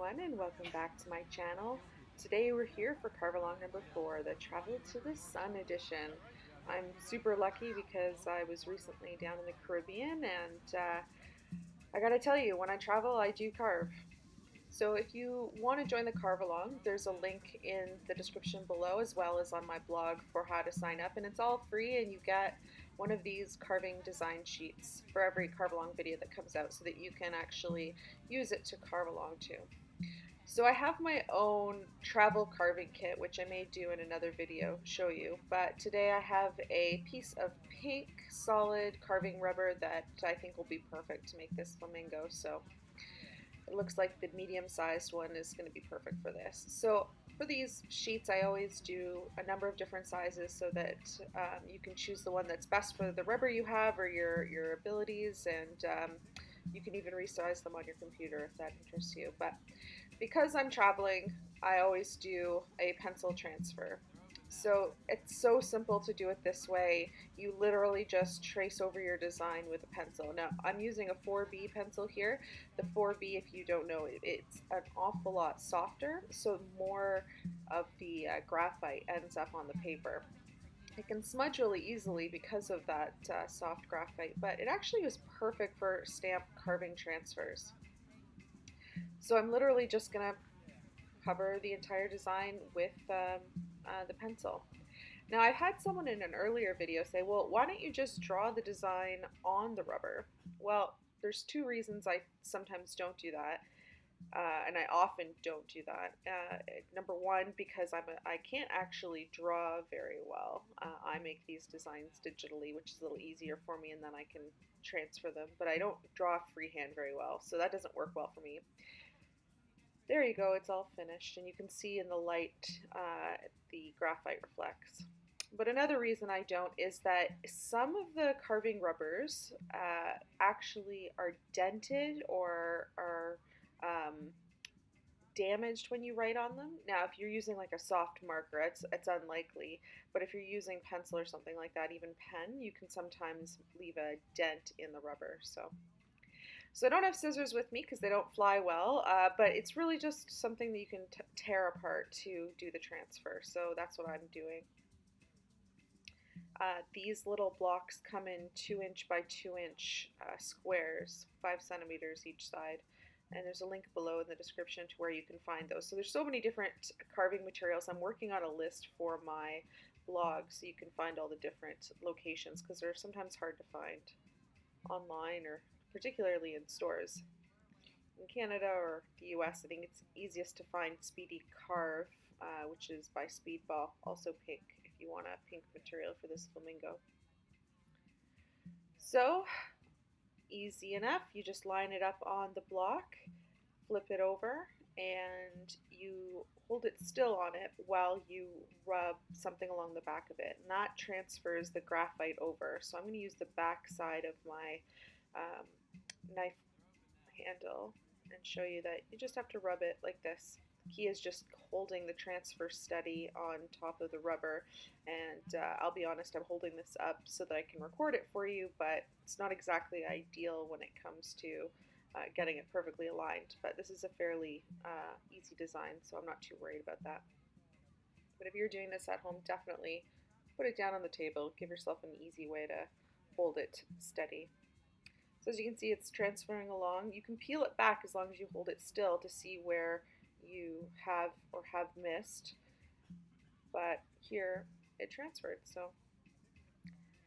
everyone, and welcome back to my channel. Today we're here for Carve Along number 4, the Travel to the Sun edition. I'm super lucky because I was recently down in the Caribbean, and I gotta tell you, when I travel I do carve. So if you want to join the Carve Along, there's a link in the description below as well as on my blog for how to sign up, and it's all free, and you get one of these carving design sheets for every Carve Along video that comes out so that you can actually use it to carve along to. So I have my own travel carving kit, which I may do in another video show you, but today I have a piece of pink solid carving rubber that I think will be perfect to make this flamingo. So it looks like the medium-sized one is going to be perfect for this. So for these sheets, I always do a number of different sizes so that you can choose the one that's best for the rubber you have or your abilities, and you can even resize them on your computer if that interests you. But because I'm traveling, I always do a pencil transfer. So it's so simple to do it this way. You literally just trace over your design with a pencil. Now I'm using a 4B pencil here. The 4B, if you don't know, it's an awful lot softer, so more of the graphite ends up on the paper. It can smudge really easily because of that soft graphite, but it actually is perfect for stamp carving transfers. So I'm literally just going to cover the entire design with the pencil. Now I've had someone in an earlier video say, well, why don't you just draw the design on the rubber? Well, there's two reasons I sometimes don't do that. And I often don't do that. Number one, because I can't actually draw very well. I make these designs digitally, which is a little easier for me, and then I can transfer them. But I don't draw freehand very well, so that doesn't work well for me. There you go, it's all finished, and you can see in the light the graphite reflects. But another reason I don't is that some of the carving rubbers actually are dented or are damaged when you write on them. Now, if you're using like a soft marker, it's unlikely, but if you're using pencil or something like that, even pen, you can sometimes leave a dent in the rubber. So I don't have scissors with me because they don't fly well, but it's really just something that you can tear apart to do the transfer. So that's what I'm doing. These little blocks come in 2" by 2" squares, 5 centimeters each side. And there's a link below in the description to where you can find those. So there's so many different carving materials. I'm working on a list for my blog so you can find all the different locations because they're sometimes hard to find online or particularly in stores. In Canada or the US, I think it's easiest to find Speedy Carve, which is by Speedball, also pink if you want a pink material for this flamingo. So, easy enough. You just line it up on the block, flip it over, and you hold it still on it while you rub something along the back of it. And that transfers the graphite over. So I'm going to use the back side of my knife handle and show you that you just have to rub it like this. The key is just holding the transfer steady on top of the rubber, and I'll be honest, I'm holding this up so that I can record it for you, but it's not exactly ideal when it comes to getting it perfectly aligned, but this is a fairly easy design, so I'm not too worried about that. But if you're doing this at home, definitely put it down on the table, give yourself an easy way to hold it steady. So as you can see, it's transferring along. You can peel it back as long as you hold it still to see where you have or have missed. But here it transferred. So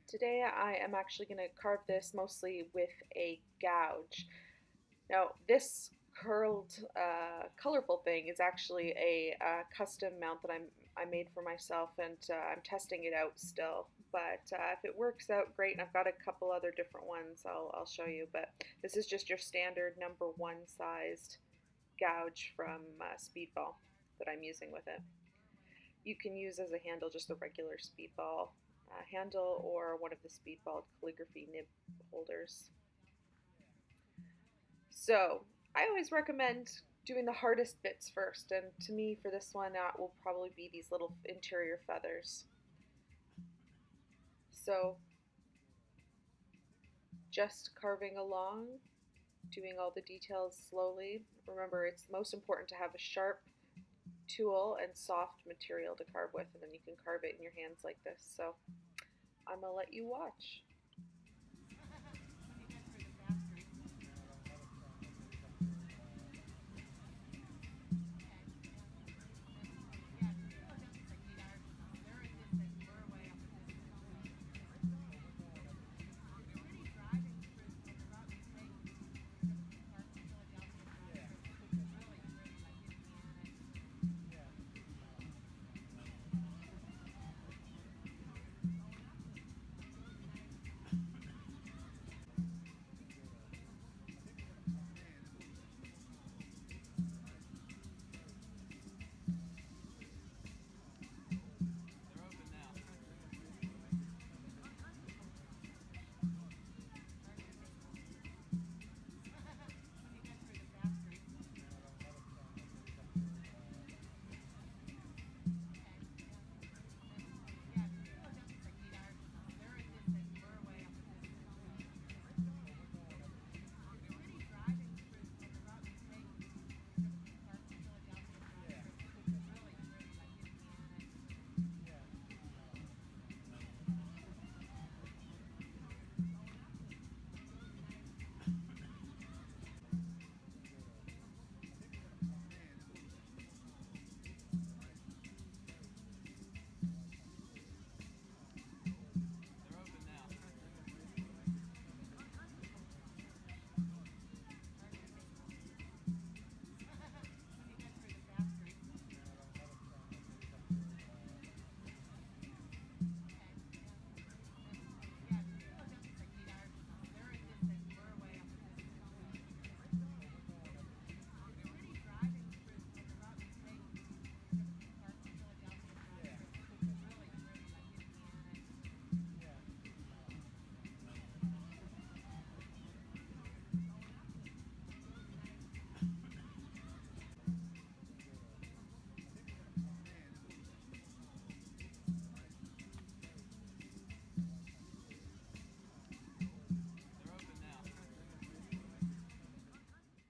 today I am actually going to carve this mostly with a gouge. Now this curled, colorful thing is actually a custom mount that I made for myself, and I'm testing it out still. But if it works out, great, and I've got a couple other different ones I'll show you. But this is just your standard number 1 sized gouge from Speedball that I'm using with it. You can use as a handle just the regular Speedball handle or one of the Speedball calligraphy nib holders. So I always recommend doing the hardest bits first, and to me for this one that will probably be these little interior feathers. So just carving along doing all the details slowly. Remember, it's most important to have a sharp tool and soft material to carve with, and then you can carve it in your hands like this. So I'm gonna let you watch.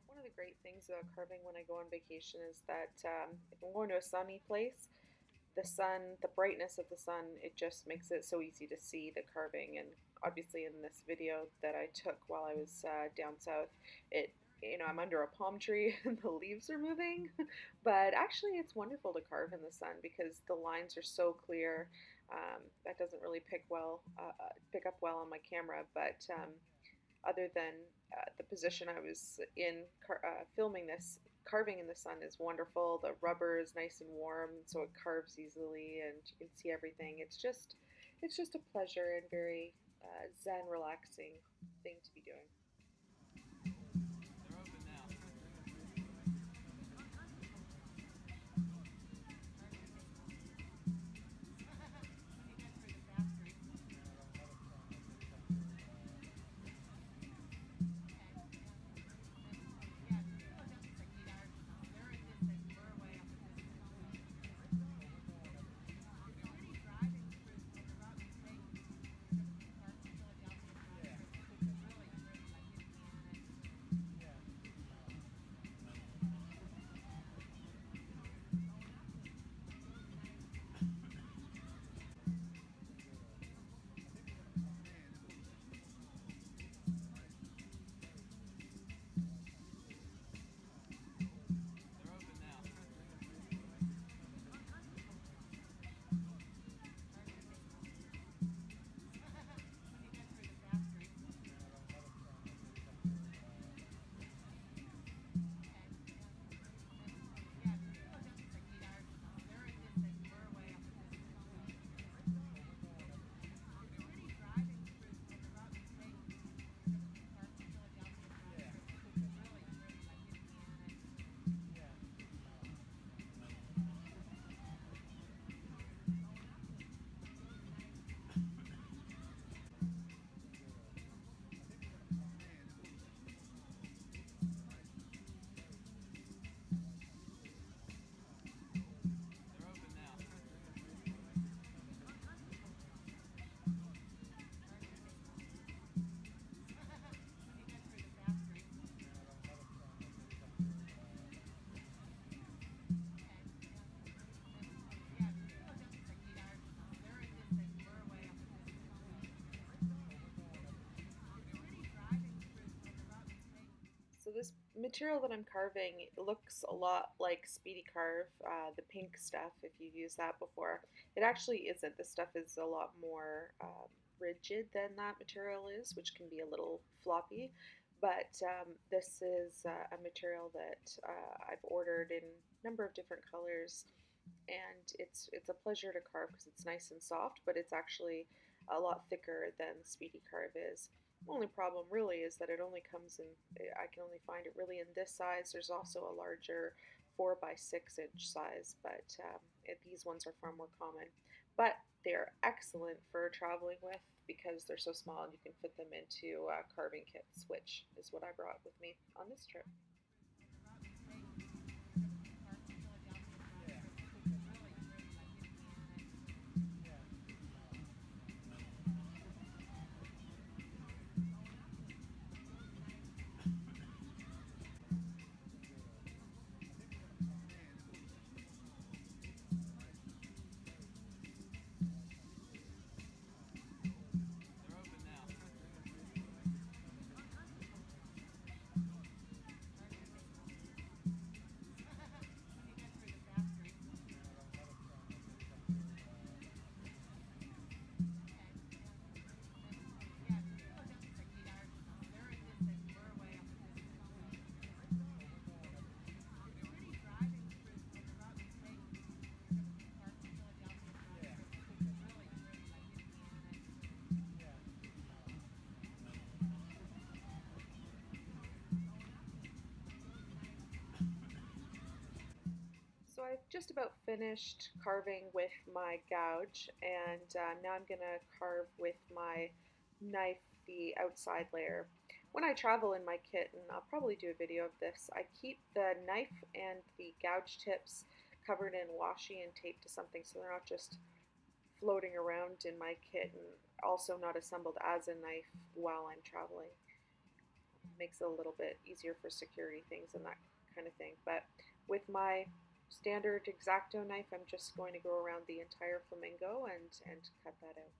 One of the great things about carving when I go on vacation is that if I'm going to a sunny place, the sun, the brightness of the sun, it just makes it so easy to see the carving. And obviously, in this video that I took while I was down south, it I'm under a palm tree and the leaves are moving, but actually, it's wonderful to carve in the sun because the lines are so clear. That doesn't really pick up well on my camera, but other than the position I was in filming this, carving in the sun is wonderful. The rubber is nice and warm, so it carves easily, and you can see everything. It's just a pleasure and very zen, relaxing thing to be doing. material that I'm carving looks a lot like Speedy Carve, the pink stuff, if you've used that before. It actually isn't. This stuff is a lot more rigid than that material is, which can be a little floppy. But this is a material that I've ordered in a number of different colors, and it's a pleasure to carve because it's nice and soft, but it's actually a lot thicker than Speedy Carve is. Only problem really is that it only comes in, I can only find it really in this size. There's also a larger 4 by 6 inch size, but these ones are far more common. But they're excellent for traveling with because they're so small and you can fit them into carving kits, which is what I brought with me on this trip. So I've just about finished carving with my gouge, and now I'm going to carve with my knife the outside layer. When I travel in my kit, and I'll probably do a video of this, I keep the knife and the gouge tips covered in washi and taped to something so they're not just floating around in my kit, and also not assembled as a knife while I'm traveling. Makes it a little bit easier for security things and that kind of thing. But with my standard X-Acto knife, I'm just going to go around the entire flamingo and cut that out.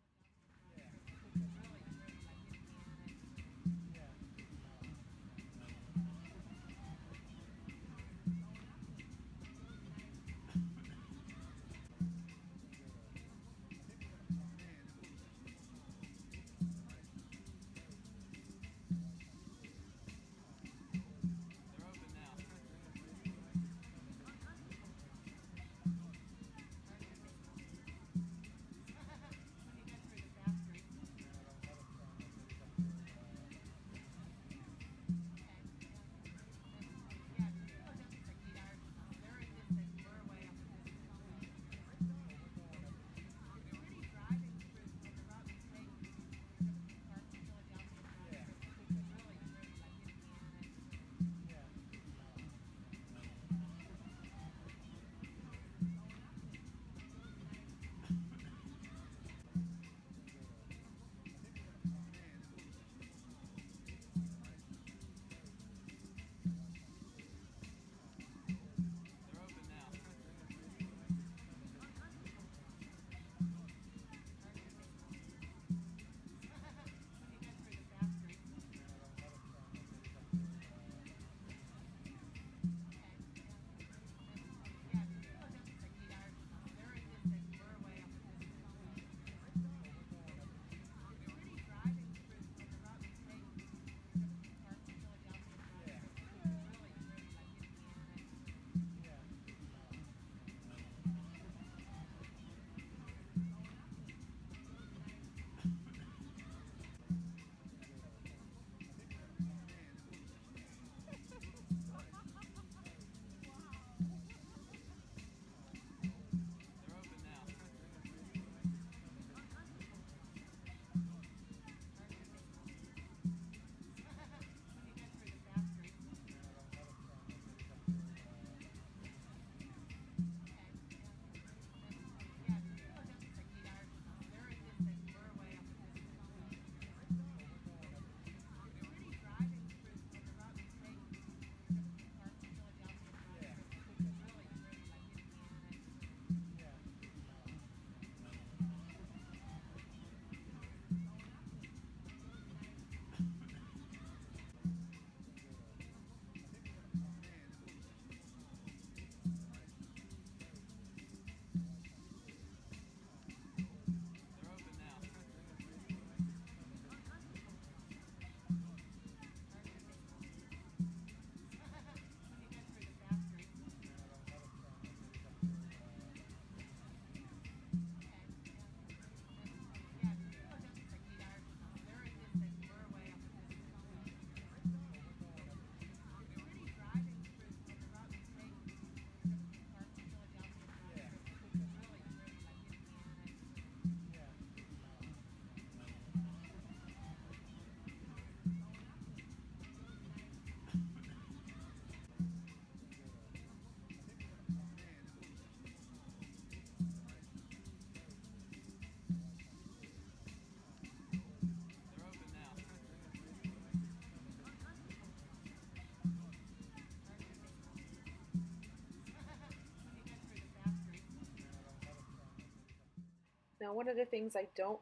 Now, one of the things I don't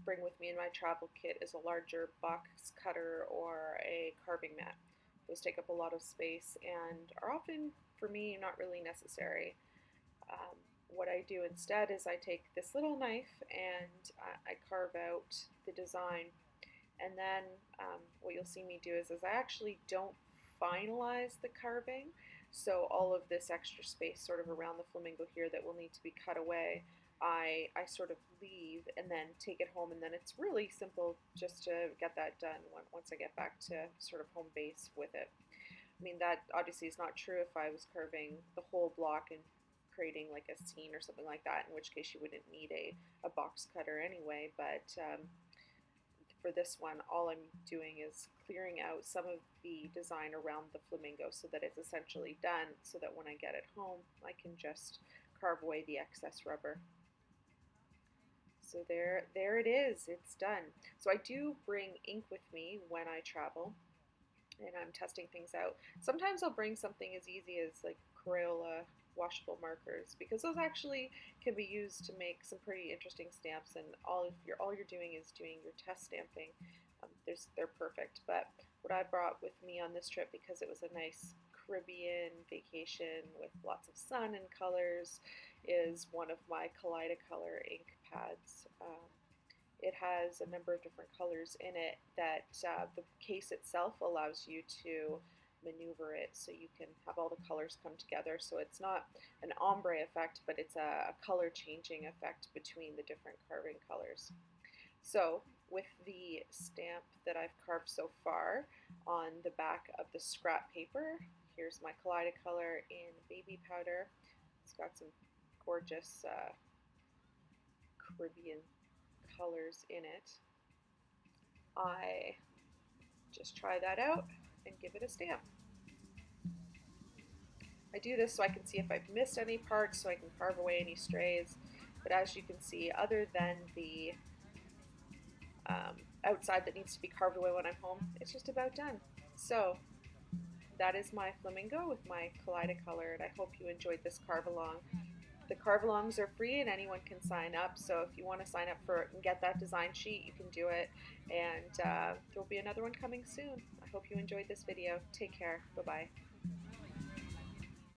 bring with me in my travel kit is a larger box cutter or a carving mat. Those take up a lot of space and are often, for me, not really necessary. Um, what I do instead is I take this little knife and I carve out the design. And then what you'll see me do is I actually don't finalize the carving. So all of this extra space sort of around the flamingo here that will need to be cut away, I sort of leave and then take it home, and then it's really simple just to get that done once I get back to sort of home base with it. I mean, that obviously is not true if I was carving the whole block and creating like a scene or something like that, in which case you wouldn't need a box cutter anyway, but for this one, all I'm doing is clearing out some of the design around the flamingo so that it's essentially done, so that when I get it home, I can just carve away the excess rubber. So there it is, it's done. So I do bring ink with me when I travel and I'm testing things out. Sometimes I'll bring something as easy as like Crayola washable markers, because those actually can be used to make some pretty interesting stamps, and all you're doing is doing your test stamping. They're perfect. But what I brought with me on this trip, because it was a nice Caribbean vacation with lots of sun and colors, is one of my Kaleidacolor ink pads. It has a number of different colors in it that the case itself allows you to maneuver it so you can have all the colors come together. So it's not an ombre effect, but it's a color changing effect between the different carving colors. So with the stamp that I've carved so far on the back of the scrap paper, here's my Kaleidacolor in baby powder. It's got some gorgeous Caribbean colors in it. I just try that out and give it a stamp. I do this so I can see if I've missed any parts, so I can carve away any strays. But as you can see, other than the outside that needs to be carved away when I'm home, it's just about done. So that is my flamingo with my Kaleidacolor, and I hope you enjoyed this carve along. The carve alongs are free and anyone can sign up, so if you want to sign up for it and get that design sheet, you can do it, and there'll be another one coming soon. I hope you enjoyed this video. Take care. Bye-bye.